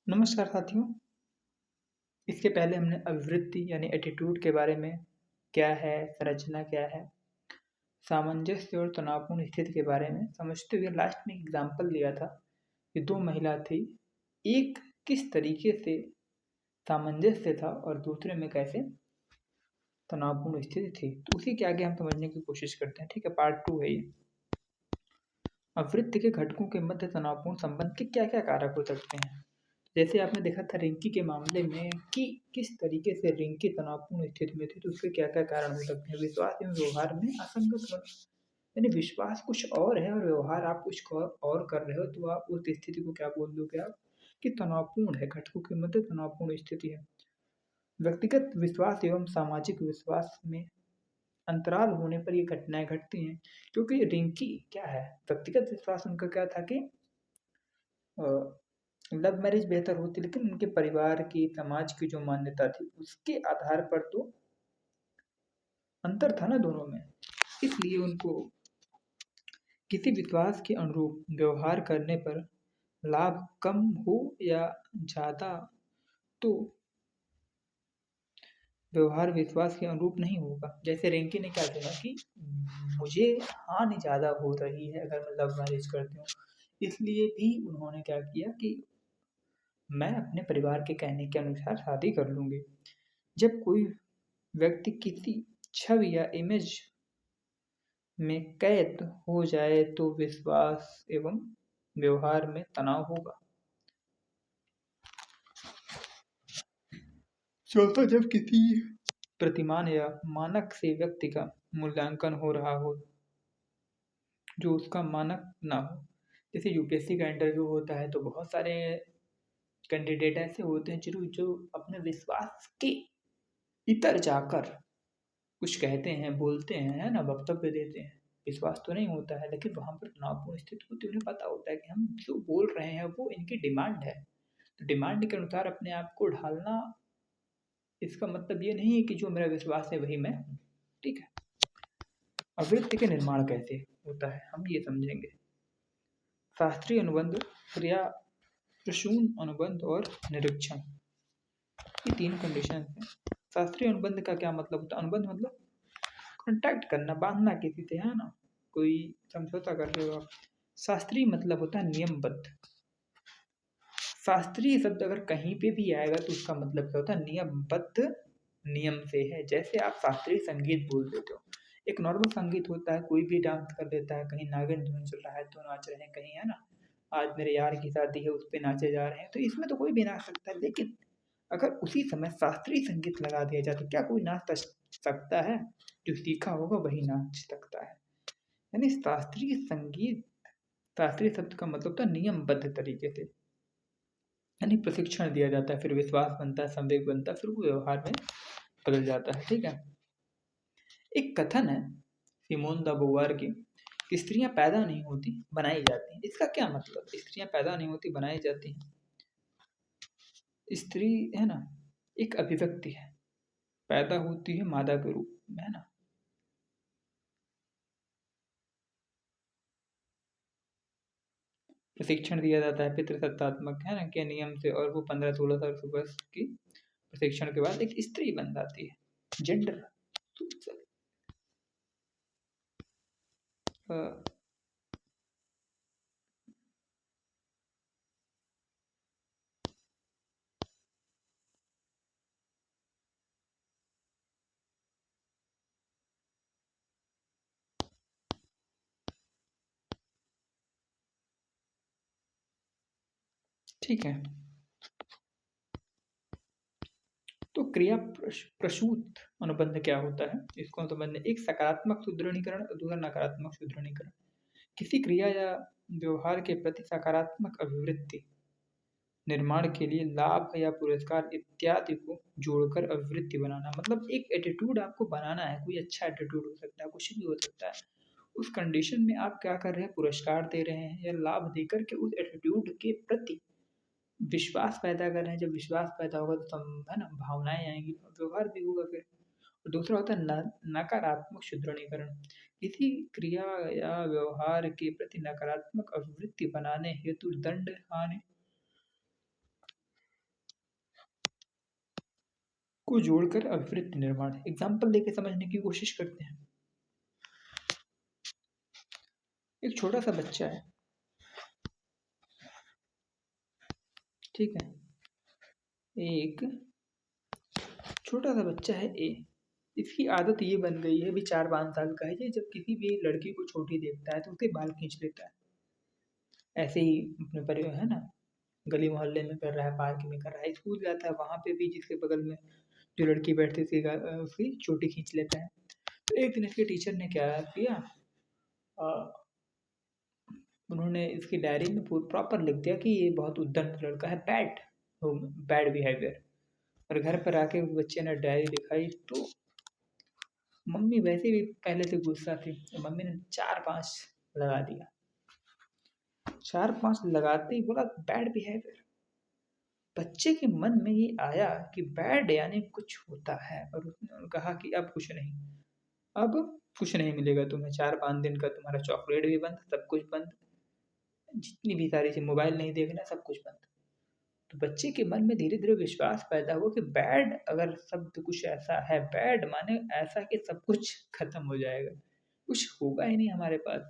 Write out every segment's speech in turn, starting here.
नमस्कार साथियों। इसके पहले हमने अभिवृत्ति यानी एटीट्यूड के बारे में क्या है, संरचना क्या है, सामंजस्य और तनावपूर्ण स्थिति के बारे में समझते हुए लास्ट में एग्जाम्पल लिया था कि दो महिला थी। एक किस तरीके से सामंजस्य था और दूसरे में कैसे तनावपूर्ण स्थिति थी। तो उसी के आगे हम समझने की कोशिश करते हैं। ठीक है, पार्ट 2 है ये। अवृत्ति के घटकों के मध्य तनावपूर्ण संबंध के क्या क्या कारक हो सकते हैं। जैसे आपने देखा था रिंकी के मामले में कि किस तरीके से रिंकी तनावपूर्ण स्थिति में थी, तो उसके क्या क्या कारण हो सकते हैं। विश्वास एवं व्यवहार में असंगत होना, यानी विश्वास कुछ और है और व्यवहार आप कुछ और कर रहे हो, तो आप उस स्थिति को क्या बोल दोगे आप कि तनावपूर्ण है, घटकों के मध्य तनावपूर्ण स्थिति है। व्यक्तिगत विश्वास एवं सामाजिक विश्वास में अंतराल होने पर ये घटनाएं घटती हैं। क्योंकि रिंकी क्या है, व्यक्तिगत विश्वास उनका क्या था कि लव मैरिज बेहतर होती, लेकिन उनके परिवार की, समाज की जो मान्यता थी उसके आधार पर तो अंतर था ना दोनों में। इसलिए उनको किसी विश्वास के अनुरूप व्यवहार करने पर लाभ कम हो या ज़्यादा, तो व्यवहार विश्वास के अनुरूप नहीं होगा। जैसे रिंकी ने क्या किया कि मुझे हानि ज़्यादा हो रही है अगर मैं लव मैरिज करती हूँ, इसलिए भी उन्होंने क्या किया कि मैं अपने परिवार के कहने के अनुसार शादी कर लूँगी। जब कोई व्यक्ति किसी छवि या इमेज में कैद हो जाए तो विश्वास एवं व्यवहार में तनाव होगा। चौथा, जब किसी प्रतिमान या मानक से व्यक्ति का मूल्यांकन हो रहा हो जो उसका मानक ना हो। जैसे यूपीएससी का इंटरव्यू होता है तो बहुत सारे कैंडिडेट ऐसे होते हैं जो अपने विश्वास के इतर जाकर कुछ कहते हैं, बोलते हैं, है ना, वक्तव्य देते हैं। विश्वास तो नहीं होता है, लेकिन वहाँ पर तनावपूर्ण स्थिति होती है। उन्हें पता होता है कि हम जो बोल रहे हैं वो इनकी डिमांड है, तो डिमांड के अनुसार अपने आप को ढालना, इसका मतलब ये नहीं है कि जो मेरा विश्वास है वही मैं हूँ। ठीक है। अवृत्ति के निर्माण कैसे होता है हम ये समझेंगे। शास्त्रीय अनुबंध, क्रिया प्रसून अनुबंध और निरीक्षण, ये तीन कंडीशन है। शास्त्रीय अनुबंध का क्या मतलब होता है। अनुबंध मतलब कॉन्टैक्ट करना, बांधना किसी से, है ना, कोई समझौता कर रहे हो आप। शास्त्रीय मतलब होता है नियमबद्ध। शास्त्रीय शब्द अगर कहीं पे भी आएगा तो उसका मतलब क्या होता है, नियमबद्ध, नियम से है। जैसे आप शास्त्रीय संगीत बोल देते हो, एक नॉर्मल संगीत होता है, कोई भी डांस कर देता है, कहीं नागिन धुन चल रहा है तो नाच रहे हैं, कहीं, है ना, आज मेरे यार की शादी है उस पर नाचे जा रहे हैं, तो इसमें तो कोई भी नाच सकता है। लेकिन अगर उसी समय शास्त्रीय संगीत लगा दिया जाए तो क्या कोई नाच सकता है। जो सीखा होगा वही नाच सकता है। यानी शास्त्रीय संगीत, शास्त्रीय शब्द का मतलब था नियमबद्ध तरीके से, यानी प्रशिक्षण दिया जाता है, फिर विश्वास बनता है, संवेग बनता है, फिर वो व्यवहार में बदल जाता है। ठीक है। एक कथन है सिमोन द बोवार की कि स्त्रियां पैदा नहीं होती, बनाई जाती हैं। इसका क्या मतलब, स्त्रियां पैदा नहीं होती, बनाई जाती हैं। स्त्री, है ना, एक अभिव्यक्ति है, पैदा होती है मादा के रूप में, है ना। प्रशिक्षण दिया जाता है पितृसत्तात्मक, है ना, के नियम से, और वो 15-16 साल वर्ष की प्रशिक्षण के बाद एक स्त्री बन जाती है। जेंडर, ठीक है। तो क्रिया प्रसूत अनुबंध क्या होता है, इसको हम समझने। एक सकारात्मक सुदृढ़ीकरण और दूसरा नकारात्मक सुदृढ़ीकरण। किसी क्रिया या व्यवहार के प्रति सकारात्मक अभिवृत्ति निर्माण के लिए लाभ या पुरस्कार इत्यादि को जोड़कर अभिवृत्ति बनाना। मतलब एक एटीट्यूड आपको बनाना है, कोई अच्छा एटीट्यूड हो सकता है, कुछ भी हो सकता है। उस कंडीशन में आप क्या कर रहे हैं, पुरस्कार दे रहे हैं या लाभ देकर के उस एटीट्यूड के प्रति विश्वास पैदा कर रहे हैं। जब विश्वास पैदा होगा तो है ना, भावनाएं आएंगी, व्यवहार भी होगा फिर। और दूसरा होता है नकारात्मक सुदृढ़ीकरण। किसी क्रिया या व्यवहार के प्रति नकारात्मक अभिवृत्ति बनाने हेतु दंड, हानि, को जोड़कर अभिवृत्ति निर्माण। एग्जाम्पल देके समझने की कोशिश करते हैं। एक छोटा सा बच्चा है, ठीक है, एक छोटा सा बच्चा है ए। इसकी आदत ये बन गई है, अभी 4-5 साल का है ये, जब किसी भी लड़की को छोटी देखता है तो उसके बाल खींच लेता है। ऐसे ही अपने परिवार है ना, गली मोहल्ले में कर रहा है, पार्क में कर रहा है, स्कूल जाता है वहाँ पे भी जिसके बगल में जो लड़की बैठती थी उसकी चोटी खींच लेता है। तो एक दिन इसके टीचर ने क्या किया, उन्होंने इसकी डायरी में प्रॉपर लिख दिया कि ये बहुत उद्दंड लड़का है, बैड बिहेवियर। और घर पर आके उस बच्चे ने डायरी दिखाई तो मम्मी वैसे भी पहले से गुस्सा थी, तो मम्मी ने 4-5 लगा दिया। 4-5 लगाते ही बोला बैड बिहेवियर। बच्चे के मन में ये आया कि बैड यानी कुछ होता है, और उसने कहा कि अब कुछ नहीं मिलेगा तुम्हें, 4-5 दिन का तुम्हारा चॉकलेट भी बंद, सब कुछ बंद, जितनी भी सारी चीज, मोबाइल नहीं देखना, सब कुछ बंद। तो बच्चे के मन में धीरे धीरे विश्वास पैदा हुआ कि बैड अगर शब्द कुछ ऐसा है, बैड माने ऐसा कि सब कुछ खत्म हो जाएगा, कुछ होगा ही नहीं हमारे पास,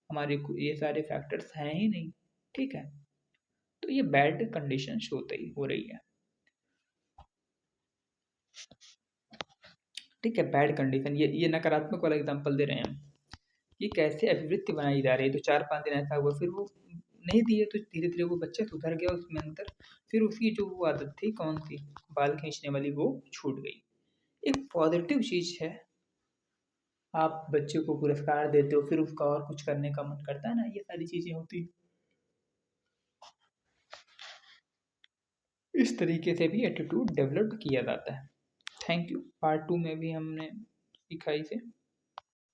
हमारे ये सारे फैक्टर्स हैं ही नहीं, ठीक है। तो ये बैड कंडीशन हो रही है, ठीक है, बैड कंडीशन। ये नकारात्मक वाला एग्जांपल दे रहे हैं हम, ये कैसे अभिवृत्ति बनाई जा रही है। तो 4-5 दिन ऐसा हुआ, फिर वो नहीं दिए तो धीरे धीरे वो बच्चा सुधर गया उसमें अंतर, फिर उसकी जो वो आदत थी कौन सी, बाल खींचने वाली, वो छूट गई। एक पॉजिटिव चीज है, आप बच्चे को पुरस्कार देते हो फिर उसका और कुछ करने का मन करता है ना, ये सारी चीजें होती है। इस तरीके से भी एटीट्यूड डेवलप किया जाता है। Thank you. पार्ट 2 में भी हमने सीखा इसे।